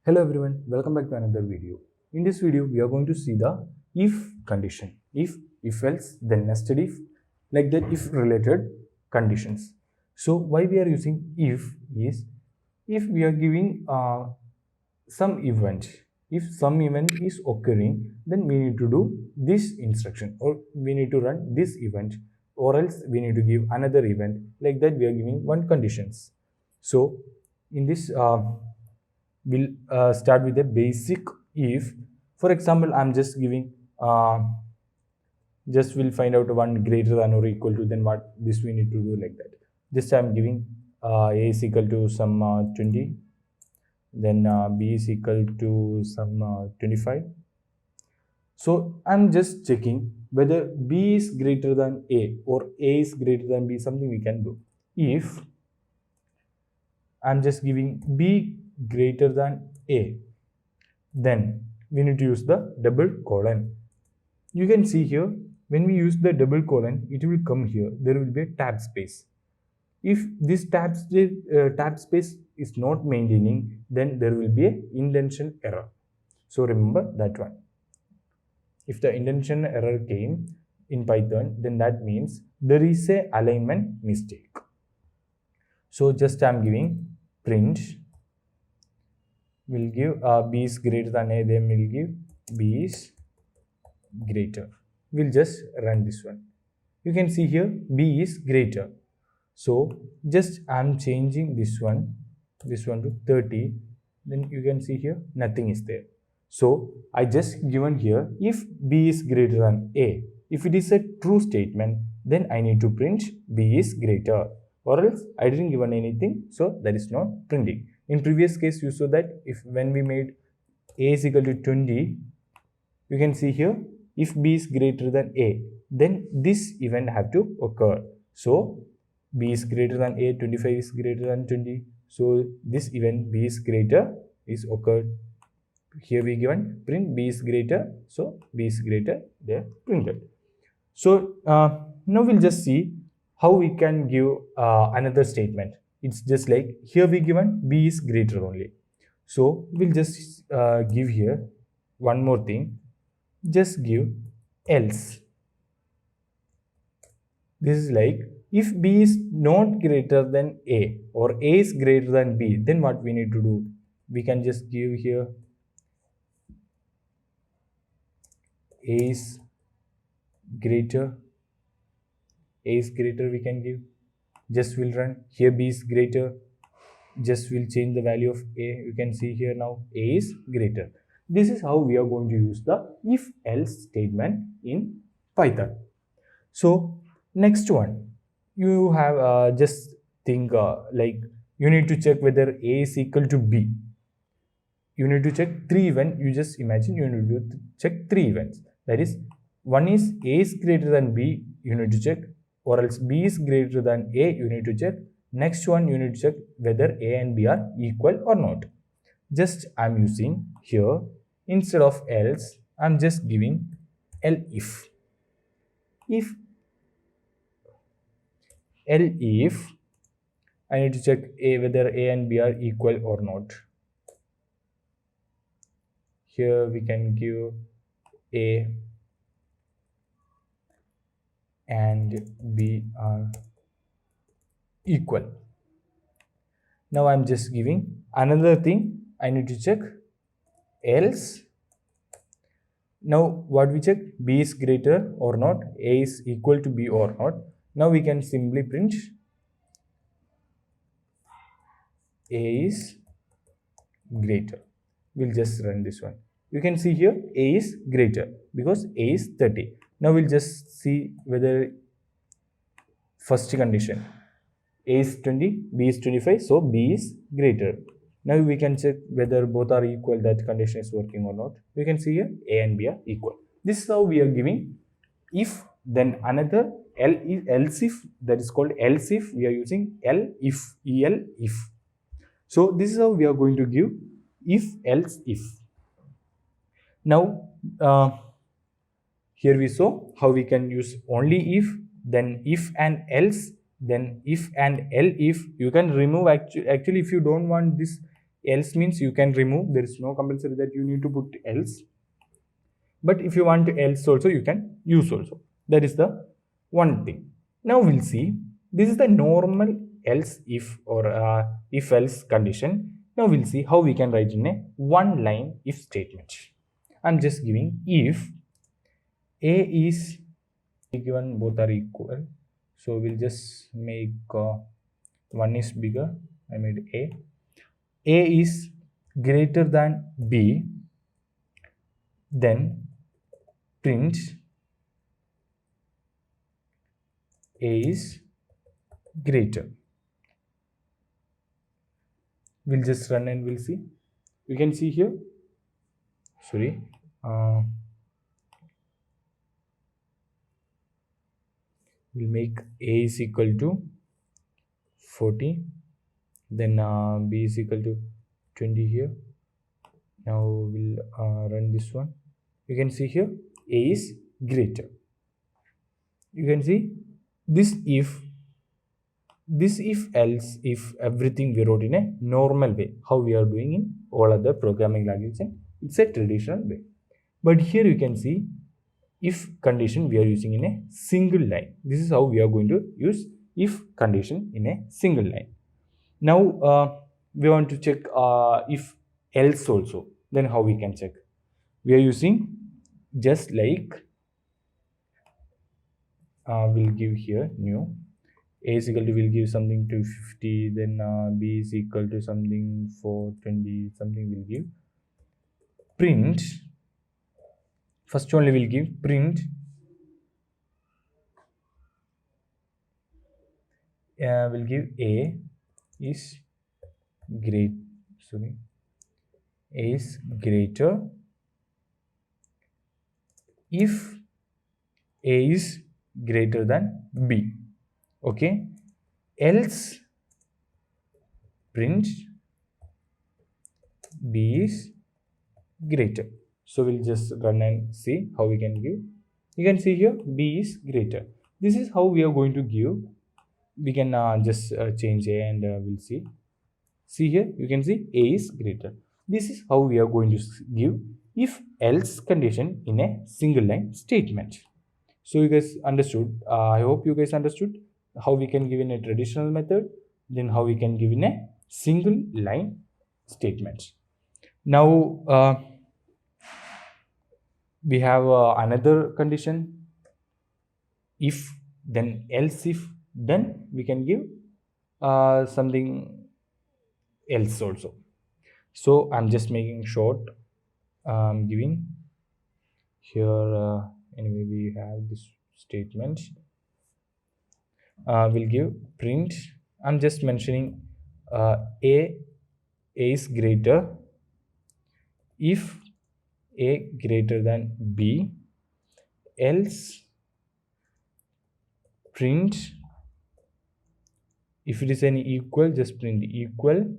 Hello everyone, welcome back to another video. In this video, we are going to see the if condition. If else, then nested if, like that if related conditions. So why we are using if is, if we are giving some event. If some event is occurring, then we need to do this instruction or we need to run this event, or else we need to give another event. Like that we are giving one conditions. So in this we'll start with a basic if. For example, I'm just giving just we'll find out one greater than or equal to, then what this we need to do like that. Just I'm giving a is equal to some 20, then b is equal to some 25. So I'm just checking whether b is greater than a or a is greater than b. Something we can do. If I'm just giving b greater than a, then we need to use the double colon. You can see here, when we use the double colon, it will come here. There will be a tab space. If this tab space is not maintaining, then there will be an indentation error. So remember that one. If the indentation error came in Python, then that means there is a alignment mistake. So just I'm giving print, will give b is greater than a, then we'll give b is greater. We'll just run this one. You can see here b is greater. So just I'm changing this one to 30. Then you can see here nothing is there. So I just given here if b is greater than a. If it is a true statement, then I need to print b is greater, or else I didn't given anything, so that is not printing. In previous case, you saw that if when we made a is equal to 20, you can see here if b is greater than a, then this event have to occur. So b is greater than a, 25 is greater than 20. So this event b is greater is occurred. Here we given print b is greater, so b is greater, there printed. So now we'll just see how we can give another statement. It's just like here we given b is greater only. So we'll just give here one more thing. Just give else. This is like if b is not greater than a or a is greater than b, then what we need to do? We can just give here a is greater, we can give. Just will run here b is greater, just will change the value of a. You can see here now a is greater. This is how we are going to use the if else statement in Python. So next one, you have just think like you need to check whether a is equal to b. You need to check three events. You just imagine you need to check three events. That is, one is a is greater than b, you need to check, or else b is greater than a, you need to check. Next one, you need to check whether a and b are equal or not. Just I'm using here, instead of else, I'm just giving elif. If I need to check whether a and b are equal or not. Here we can give a and b are equal. Now I'm just giving another thing. I need to check else. Now what we check? B is greater or not, a is equal to b or not. Now we can simply print a is greater. We'll just run this one. You can see here a is greater because a is 30. Now we'll just see whether first condition, a is 20, b is 25, so b is greater. Now we can check whether both are equal, that condition is working or not. You can see here a and b are equal. This is how we are giving if. Then another else if, that is called else if. We are using if. So this is how we are going to give if else if. Now here we saw how we can use only if, then if and else, then if and elif. You can remove actually if you don't want this else means you can remove. There is no compulsory that you need to put else. But if you want to else also, you can use also. That is the one thing. Now we'll see. This is the normal else if or if else condition. Now we'll see how we can write in a one line if statement. I'm just giving if A is given, both are equal. So we'll just make one is bigger. I made A. A is greater than B. Then print A is greater. We'll just run and we'll see. You can see here. Sorry. We'll make A is equal to 40. Then B is equal to 20 here. Now we'll run this one. You can see here A is greater. You can see this if else if everything we wrote in a normal way, how we are doing in all other programming languages. It's a traditional way. But here you can see if condition we are using in a single line. This is how we are going to use if condition in a single line. Now we want to check if else also. Then how we can check? We are using just like we'll give here new. A is equal to, we'll give something 250, then B is equal to something 420, something we'll give. Print, first only we'll give print we'll give A is A is greater if A is greater than B. Okay, else print B is greater. So we'll just run and see how we can give. You can see here B is greater. This is how we are going to give. We can just change A and we'll see. See here, you can see A is greater. This is how we are going to give if else condition in a single line statement. So you guys understood. I hope you guys understood how we can give in a traditional method, then how we can give in a single line statement. Now we have another condition, if then else if, then we can give something else also. So I'm just making short. I'm giving here anyway we have this statement. We'll give print. I'm just mentioning A is greater if A greater than B, else print, if it is an equal, just print equal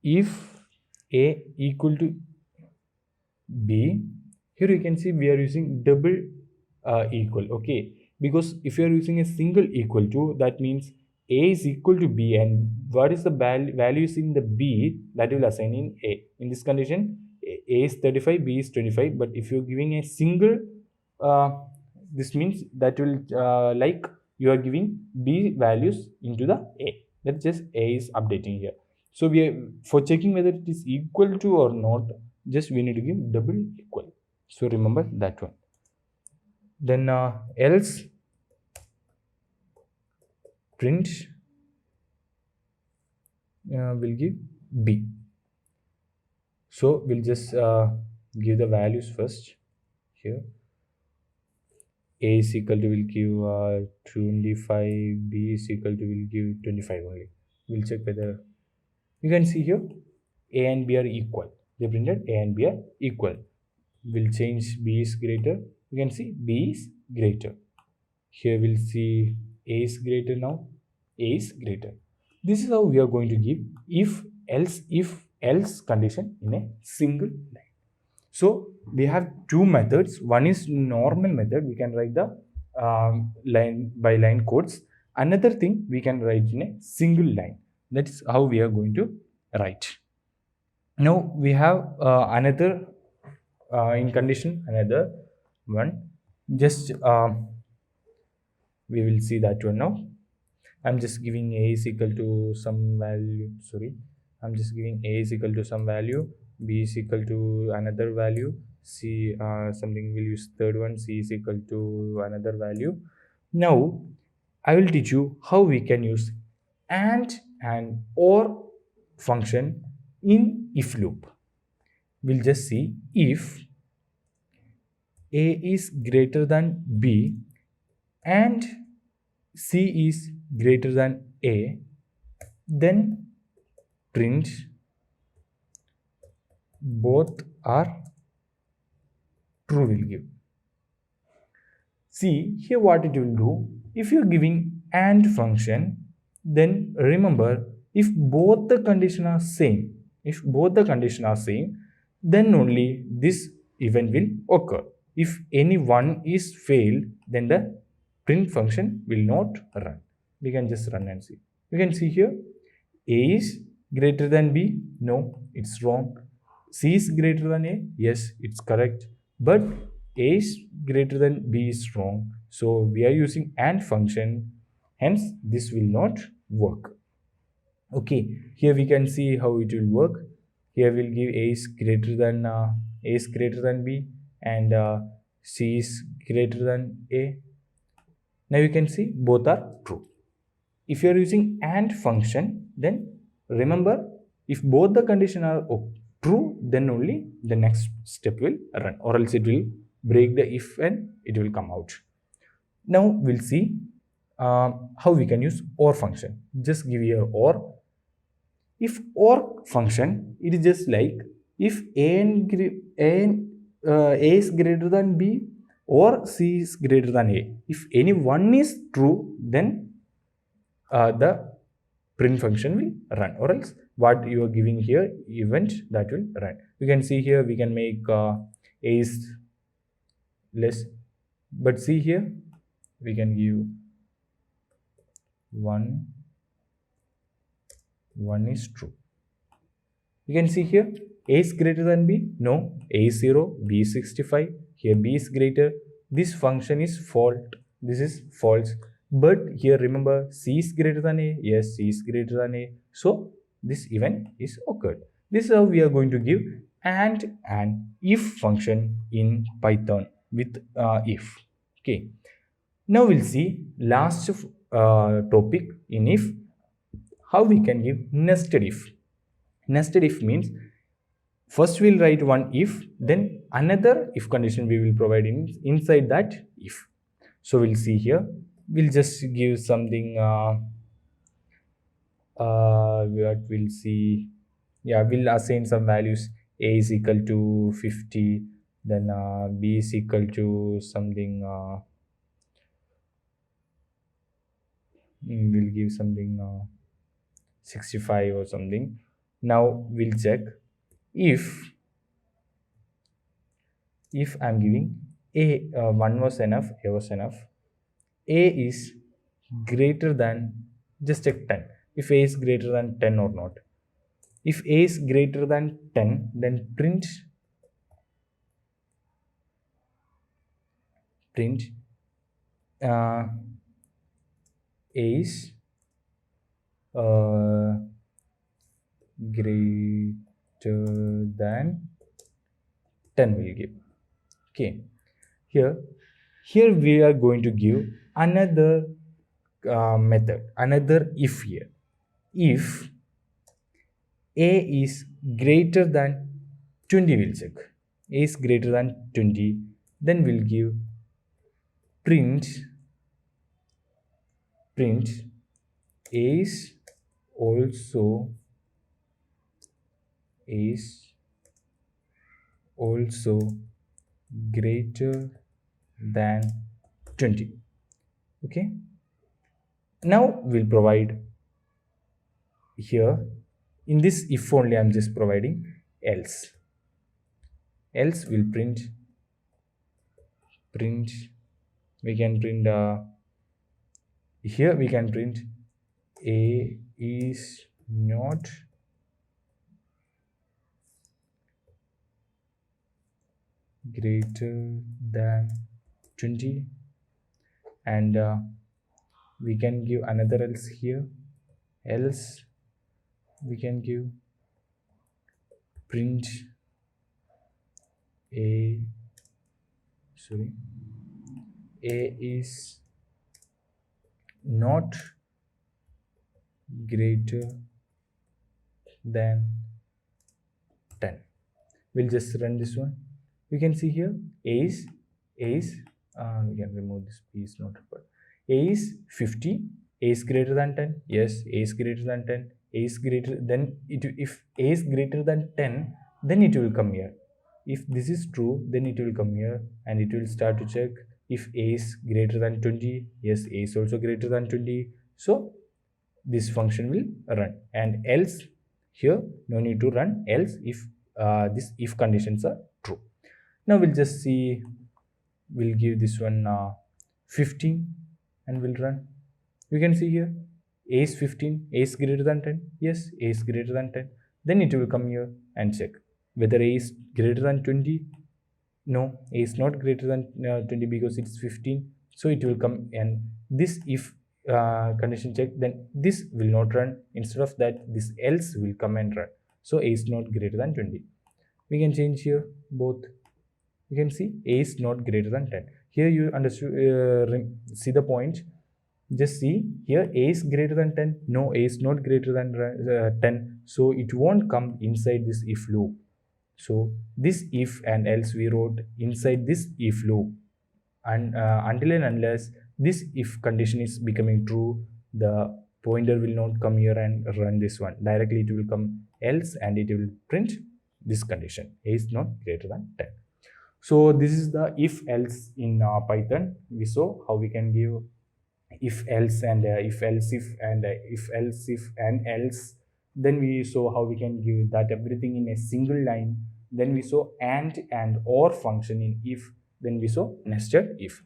if A equal to B. Here you can see we are using double equal. Okay, because if you are using a single equal to, that means A is equal to B, and what is the values in the B, that will assign in A. In this condition A is 35, B is 25. But if you're giving a single this means that will like you are giving B values into the A. That's just A is updating here. So we are, for checking whether it is equal to or not, just we need to give double equal. So remember that one. Then else print will give B. So we'll just give the values first here. A is equal to, will give 25, B is equal to, will give 25 only. We'll check whether, you can see here A and B are equal. They printed A and B are equal. We'll change B is greater. You can see B is greater. Here we'll see A is greater now. A is greater. This is how we are going to give if else condition in a single line. So we have two methods. One is normal method. We can write the line by line codes. Another thing we can write in a single line. That is how we are going to right. Now we have another in condition, another one. Just we will see that one now. I'm just giving a is equal to some value. Sorry, I'm just giving a is equal to some value, b is equal to another value, c something will use third one, c is equal to another value. Now I will teach you how we can use and or function in if loop. We'll just see if a is greater than b and c is greater than a, then print both are true will give. See here what it will do. If you're giving and function, then remember, if both the condition are same, then only this event will occur. If any one is failed, then the print function will not run. We can just run and see. You can see here a is greater than b. No, it's wrong. C is greater than a. Yes, it's correct. But a is greater than b is wrong. So we are using and function, hence this will not work. Okay, here we can see how it will work. Here we'll give a is greater than b and c is greater than a. Now you can see both are true. If you are using and function, then remember, if both the condition are true, then only the next step will run, or else it will break the if and it will come out. Now we'll see how we can use or function. Just give here or. If or function, it is just like if a is greater than b or c is greater than a. If any one is true, then the print function will run, or else what you are giving here event that will run. You can see here we can make a is less, but see here we can give 1 is true. You can see here a is greater than b. No, a is 0, b is 65. Here b is greater. This function is false. This is false. But here remember, c is greater than a. Yes, c is greater than a. So this event is occurred. This is how we are going to give and if function in Python with if. Okay. Now we'll see last topic in if, how we can give nested if. Nested if means first we'll write one if, then another if condition we will provide inside that if. So we'll see here. We'll just give something what we'll see. Yeah, we'll assign some values. A is equal to 50, then b is equal to something we'll give something 65 or something. Now we'll check if I'm giving a 1 was enough, a was enough, a is greater than, just check 10, if a is greater than 10 or not. If a is greater than 10, then print a is greater than 10 will give. Okay, here we are going to give another method, another if. Here if a is greater than 20, we'll check a is greater than 20, then we'll give print a is also greater than 20. Okay, now we'll provide here in this if only, I'm just providing else we'll print we can print here we can print a is not greater than 20, and we can give another else here. Else we can give print a is not greater than 10. We'll just run this one. We can see here a is we can remove this p is not required. A is 50. A is greater than 10. Yes, A is greater than 10. A is greater than it. If A is greater than 10, then it will come here. If this is true, then it will come here and it will start to check. If A is greater than 20, yes, A is also greater than 20. So this function will run, and else here no need to run else if this if conditions are true. Now we'll just see, we'll give this one 15 and we'll run. You can see here A is 15, A is greater than 10. Yes, A is greater than 10. Then it will come here and check whether A is greater than 20. No, A is not greater than 20 because it's 15. So it will come, and this if condition check, then this will not run. Instead of that, this else will come and run. So A is not greater than 20. We can change here both. You can see A is not greater than 10. Here you understood, see the point. Just see here A is greater than 10. No, A is not greater than 10. So it won't come inside this if loop. So this if and else we wrote inside this if loop, and until and unless this if condition is becoming true, the pointer will not come here and run this one. Directly it will come else and it will print this condition, A is not greater than 10. So this is the if else in Python. We saw how we can give if else and if else if and if else if and else. Then we saw how we can give that everything in a single line. Then we saw and or function in if. Then we saw nested if.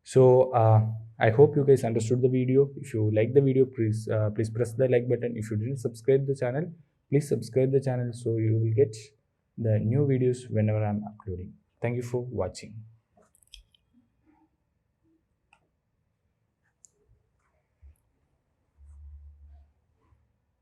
So I hope you guys understood the video. If you like the video, please press the like button. If you didn't subscribe the channel, please subscribe the channel so you will get the new videos whenever I'm uploading. Thank you for watching.